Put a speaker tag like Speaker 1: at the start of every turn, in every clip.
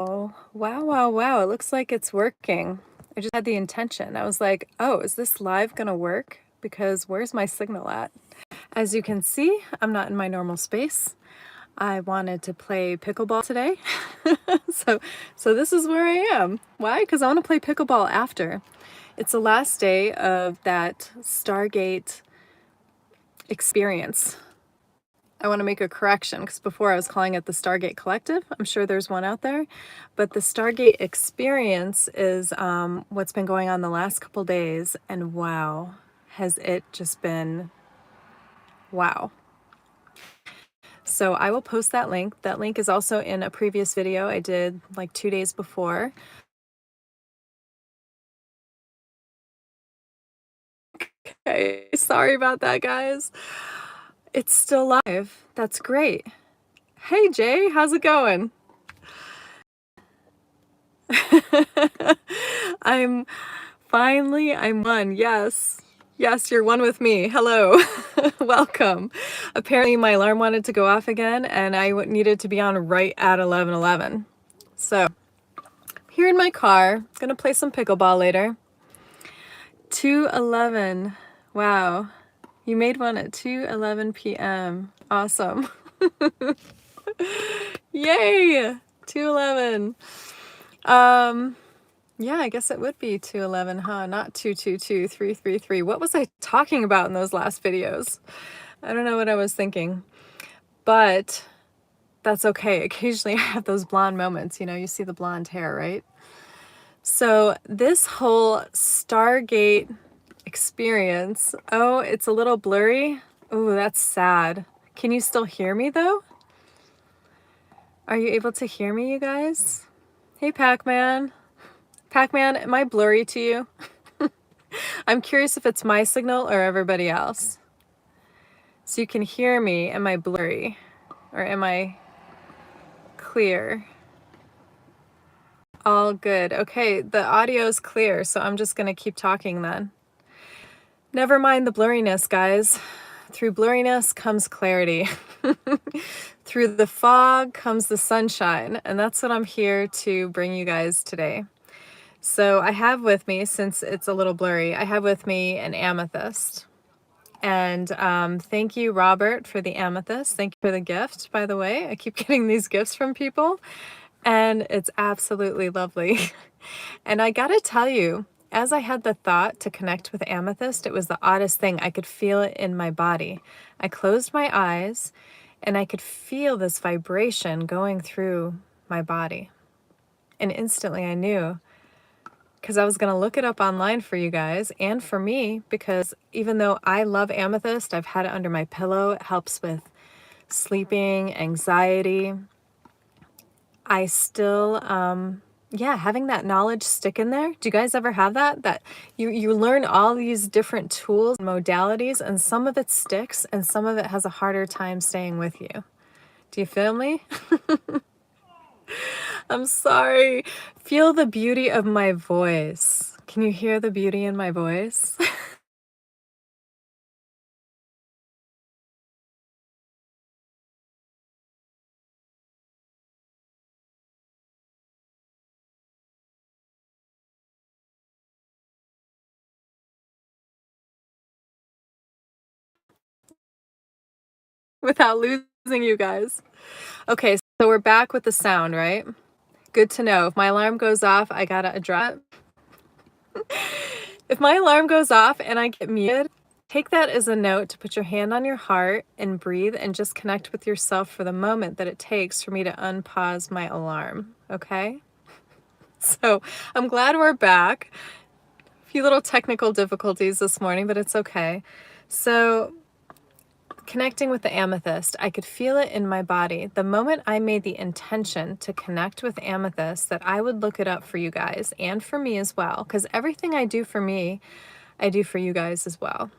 Speaker 1: Wow, wow, wow. It looks like it's working. I just had the intention. I was like, oh, is this live gonna work? Because where's my signal at? As you can see, I'm not in my normal space. I wanted to play pickleball today. so this is where I am. Why? Because I want to play pickleball after. It's the last day of that Stargate experience. I want to make a correction because before I was calling it the Stargate Collective. I'm sure there's one out there, but the Stargate experience is what's been going on the last couple days, and wow, has it just been wow. So I will post that link. That link is also in a previous video I did like 2 days before. Okay, sorry about that, guys. It's still live. That's great. Hey, Jay, how's it going? I'm one. Yes. Yes, you're one with me. Hello. Welcome. Apparently my alarm wanted to go off again and I needed to be on right at 11:11. So, here in my car, gonna play some pickleball later. 2:11. Wow. You made one at 2:11 p.m. Awesome. Yay! 2:11. Yeah, I guess it would be 2:11, huh? Not 2:22,333. What was I talking about in those last videos? I don't know what I was thinking, but that's okay. Occasionally I have those blonde moments, you see the blonde hair, right? So this whole Stargate experience, oh, it's a little blurry. Oh, that's sad. Can you still hear me though? Are you able to hear me, you guys? Hey, Pac-Man. Pac-Man, am I blurry to you? I'm curious if it's my signal or everybody else. So you can hear me. Am I blurry? Or am I clear? All good. Okay, the audio is clear, so I'm just going to keep talking then. Never mind the blurriness, guys. Through blurriness comes clarity. Through the fog comes the sunshine, and that's what I'm here to bring you guys today. So I have with me, since it's a little blurry, I have with me an amethyst. And thank you, Robert, for the amethyst. Thank you for the gift, by the way. I keep getting these gifts from people, and it's absolutely lovely. And I gotta tell you, as I had the thought to connect with amethyst, it was the oddest thing. I could feel it in my body. I closed my eyes, and I could feel this vibration going through my body. And instantly I knew, because I was going to look it up online for you guys and for me, because even though I love amethyst, I've had it under my pillow. It helps with sleeping, anxiety. I still, having that knowledge stick in there. Do you guys ever have that? That you learn all these different tools and modalities, and some of it sticks and some of it has a harder time staying with you. Do you feel me? I'm sorry. Feel the beauty of my voice. Can you hear the beauty in my voice? Without losing you guys. Okay, so we're back with the sound, right? Good to know. If my alarm goes off, I gotta address it. If my alarm goes off and I get muted, take that as a note to put your hand on your heart and breathe and just connect with yourself for the moment that it takes for me to unpause my alarm, okay? So I'm glad we're back. A few little technical difficulties this morning, but it's okay. So connecting with the amethyst, I could feel it in my body. The moment I made the intention to connect with amethyst, that I would look it up for you guys and for me as well, because everything I do for me, I do for you guys as well.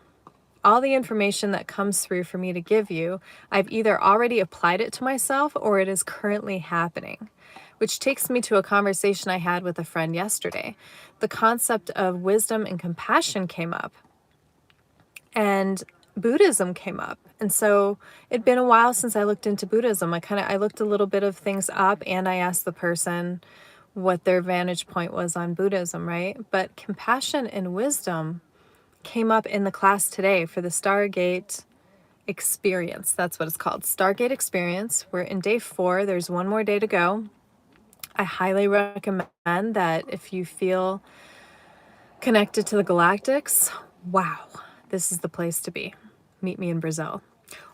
Speaker 1: All the information that comes through for me to give you, I've either already applied it to myself or it is currently happening, which takes me to a conversation I had with a friend yesterday. The concept of wisdom and compassion came up. And Buddhism came up. And so it'd been a while since I looked into Buddhism. I looked a little bit of things up, and I asked the person what their vantage point was on Buddhism, right? But compassion and wisdom came up in the class today for the Stargate experience. That's what it's called. Stargate experience. We're in day 4. There's one more day to go. I highly recommend that if you feel connected to the galactics, wow, this is the place to be. Meet me in Brazil,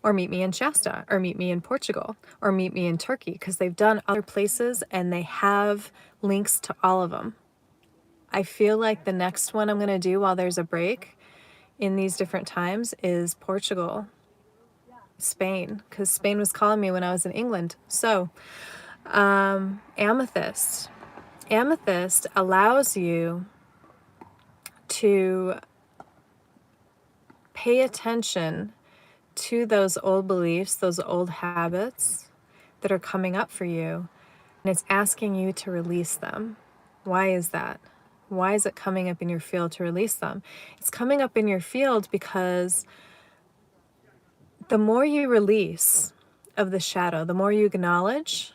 Speaker 1: or meet me in Shasta, or meet me in Portugal, or meet me in Turkey, because they've done other places and they have links to all of them. I feel like the next one I'm going to do while there's a break in these different times is Portugal, Spain, because Spain was calling me when I was in England. So, Amethyst. Amethyst allows you to pay attention to those old beliefs, those old habits that are coming up for you, and it's asking you to release them. Why is that? Why is it coming up in your field to release them? It's coming up in your field because the more you release of the shadow, the more you acknowledge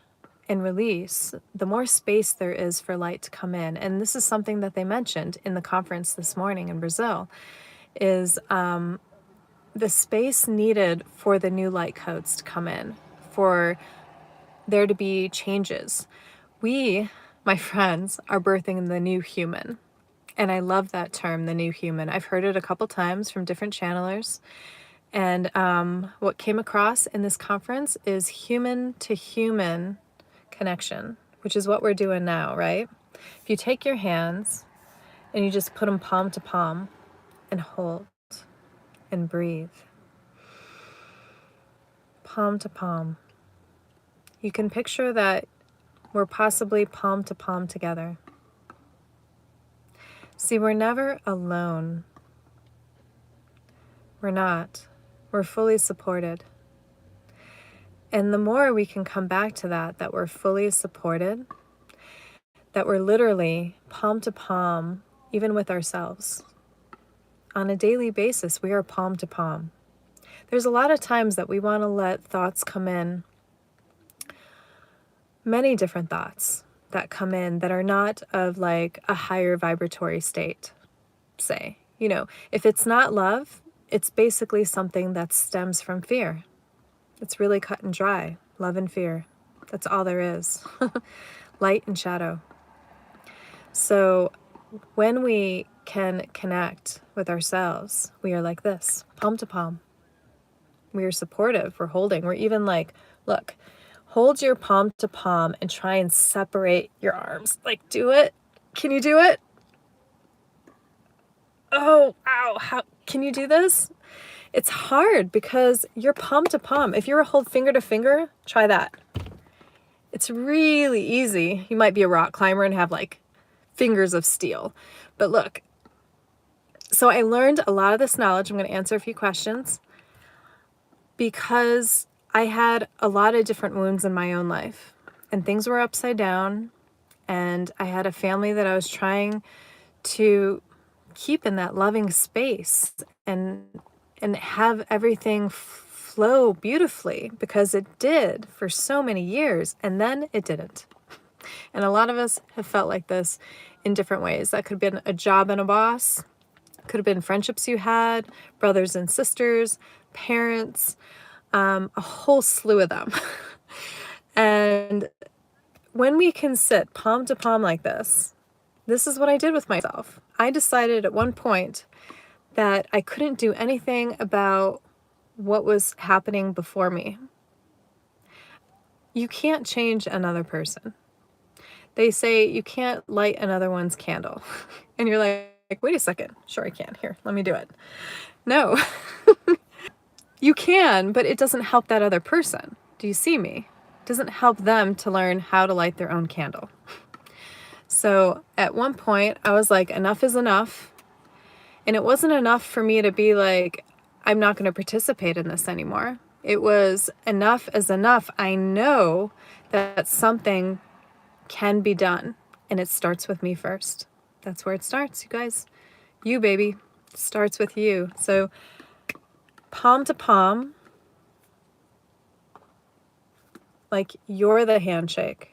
Speaker 1: and release, the more space there is for light to come in. And this is something that they mentioned in the conference this morning in Brazil, is the space needed for the new light codes to come in, for there to be changes. We, my friends, are birthing the new human. And I love that term, the new human. I've heard it a couple times from different channelers. And what came across in this conference is human to human connection, which is what we're doing now, right? If you take your hands and you just put them palm to palm and hold and breathe, palm to palm, you can picture that we're possibly palm to palm together. See, we're never alone. We're not. We're fully supported. And the more we can come back to that we're fully supported, that we're literally palm to palm, even with ourselves. On a daily basis, we are palm to palm. There's a lot of times that we want to let thoughts come in, many different thoughts that come in that are not of like a higher vibratory state, say. You know, if it's not love, it's basically something that stems from fear. It's really cut and dry. Love and fear. That's all there is. Light and shadow. So when we can connect with ourselves, we are like this, palm to palm. We are supportive. We're holding. We're even like, look, hold your palm to palm and try and separate your arms. Like, do it. Can you do it? Oh, ow. How can you do this? It's hard because you're palm to palm. If you were to hold finger to finger, try that. It's really easy. You might be a rock climber and have like fingers of steel. But look, so I learned a lot of this knowledge. I'm going to answer a few questions because I had a lot of different wounds in my own life and things were upside down. And I had a family that I was trying to keep in that loving space and have everything flow beautifully, because it did for so many years, and then it didn't. And a lot of us have felt like this in different ways. That could have been a job and a boss, could have been friendships you had, brothers and sisters, parents, a whole slew of them. And when we can sit palm to palm like this is what I did with myself. I decided at one point that I couldn't do anything about what was happening before me. You can't change another person. They say you can't light another one's candle. And you're like, wait a second. Sure I can. Here, let me do it. No. You can, but it doesn't help that other person. Do you see me? It doesn't help them to learn how to light their own candle. So at one point I was like, enough is enough. And it wasn't enough for me to be like, I'm not going to participate in this anymore. It was enough is enough. I know that something can be done, and it starts with me first. That's where it starts, you guys. You, baby. It starts with you. So palm to palm, like you're the handshake.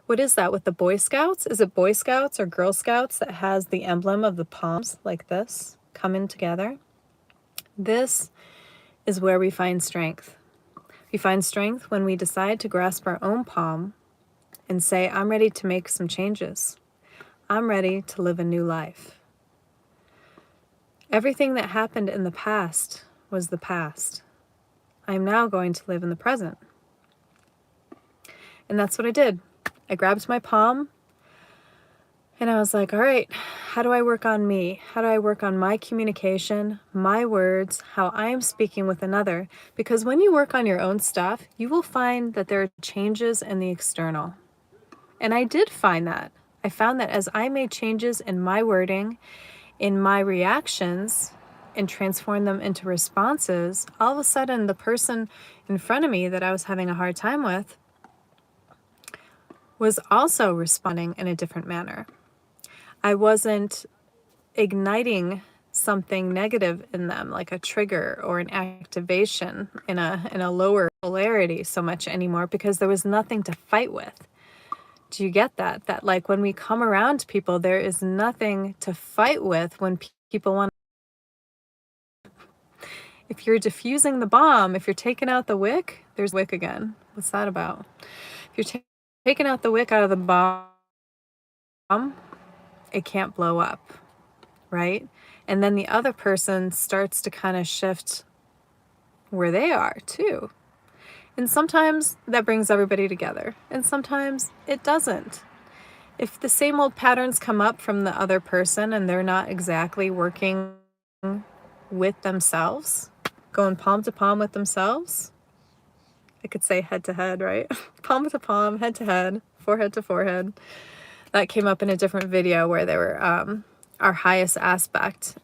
Speaker 1: What is that with the Boy Scouts? Is it Boy Scouts or Girl Scouts that has the emblem of the palms like this coming together? This is where we find strength. We find strength when we decide to grasp our own palm and say, I'm ready to make some changes. I'm ready to live a new life. Everything that happened in the past was the past. I'm now going to live in the present. And that's what I did. I grabbed my palm and I was like, all right, how do I work on me? How do I work on my communication, my words, how I'm speaking with another? Because when you work on your own stuff, you will find that there are changes in the external. And I did find that. I found that as I made changes in my wording, in my reactions, and transformed them into responses, all of a sudden the person in front of me that I was having a hard time with was also responding in a different manner. I wasn't igniting something negative in them, like a trigger or an activation in a lower polarity so much anymore, because there was nothing to fight with. Do you get that? That like when we come around people, there is nothing to fight with when people want. If you're diffusing the bomb, if you're taking out the wick, there's wick again. What's that about? If you're taking out the wick out of the bomb, it can't blow up, right? And then the other person starts to kind of shift where they are too. And sometimes that brings everybody together, and sometimes it doesn't. If the same old patterns come up from the other person and they're not exactly working with themselves, going palm to palm with themselves, I could say head to head, right? Palm to palm, head to head, forehead to forehead. That came up in a different video where they were our highest aspect,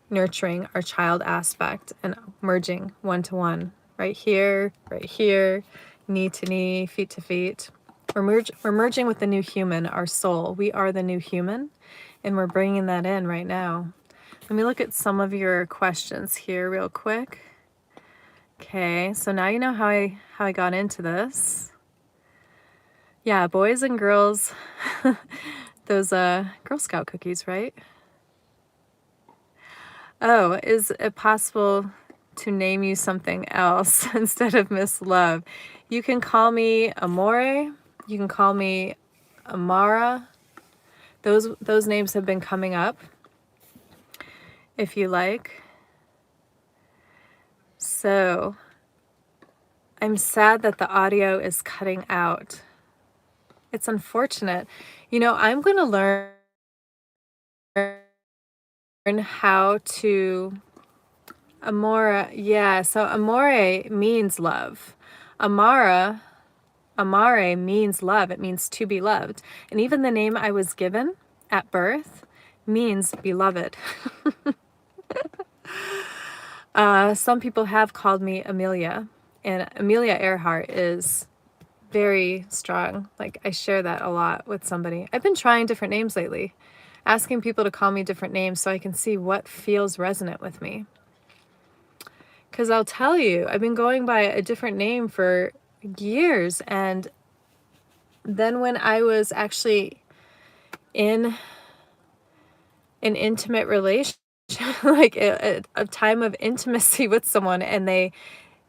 Speaker 1: nurturing our child aspect and merging one to one. Right here, knee to knee, feet to feet. We're merging with the new human, our soul. We are the new human, and we're bringing that in right now. Let me look at some of your questions here real quick. Okay, so now you know how I got into this. Yeah, boys and girls, those Girl Scout cookies, right? Oh, is it possible to name you something else instead of Miss Love? You can call me Amore. You can call me Amara. Those names have been coming up, if you like. So, I'm sad that the audio is cutting out. It's unfortunate. You know, I'm going to learn how to... Amora, yeah, so amore means love. Amare means love. It means to be loved. And even the name I was given at birth means beloved. Some people have called me Amelia, and Amelia Earhart is very strong. Like, I share that a lot with somebody. I've been trying different names lately, asking people to call me different names so I can see what feels resonant with me. Because I'll tell you, I've been going by a different name for years, and then when I was actually in an intimate relationship, like a time of intimacy with someone, and they,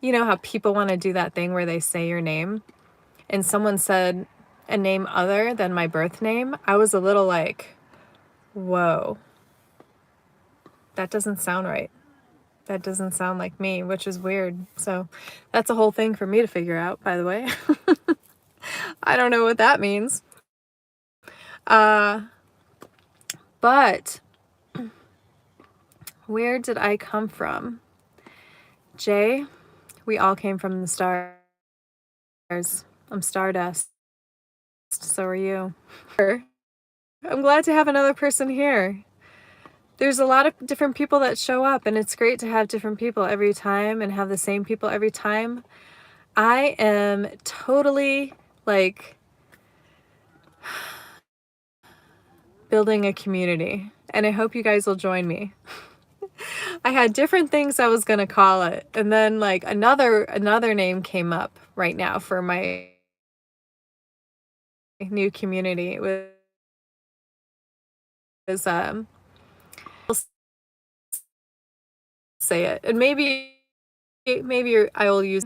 Speaker 1: you know how people want to do that thing where they say your name, and someone said a name other than my birth name, I was a little like, whoa, that doesn't sound right. That doesn't sound like me, which is weird. So that's a whole thing for me to figure out, by the way. I don't know what that means. But where did I come from? Jay, we all came from the stars. I'm stardust. So are you. I'm glad to have another person here. There's a lot of different people that show up, and it's great to have different people every time and have the same people every time. I am totally like building a community, and I hope you guys will join me. I had different things I was gonna call it, and then, like, another name came up right now for my new community. It was, I'll say it, and maybe I will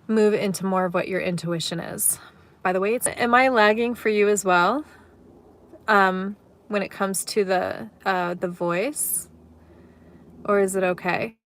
Speaker 1: move into more of what your intuition is. By the way, am I lagging for you as well? When it comes to the voice, or is it okay?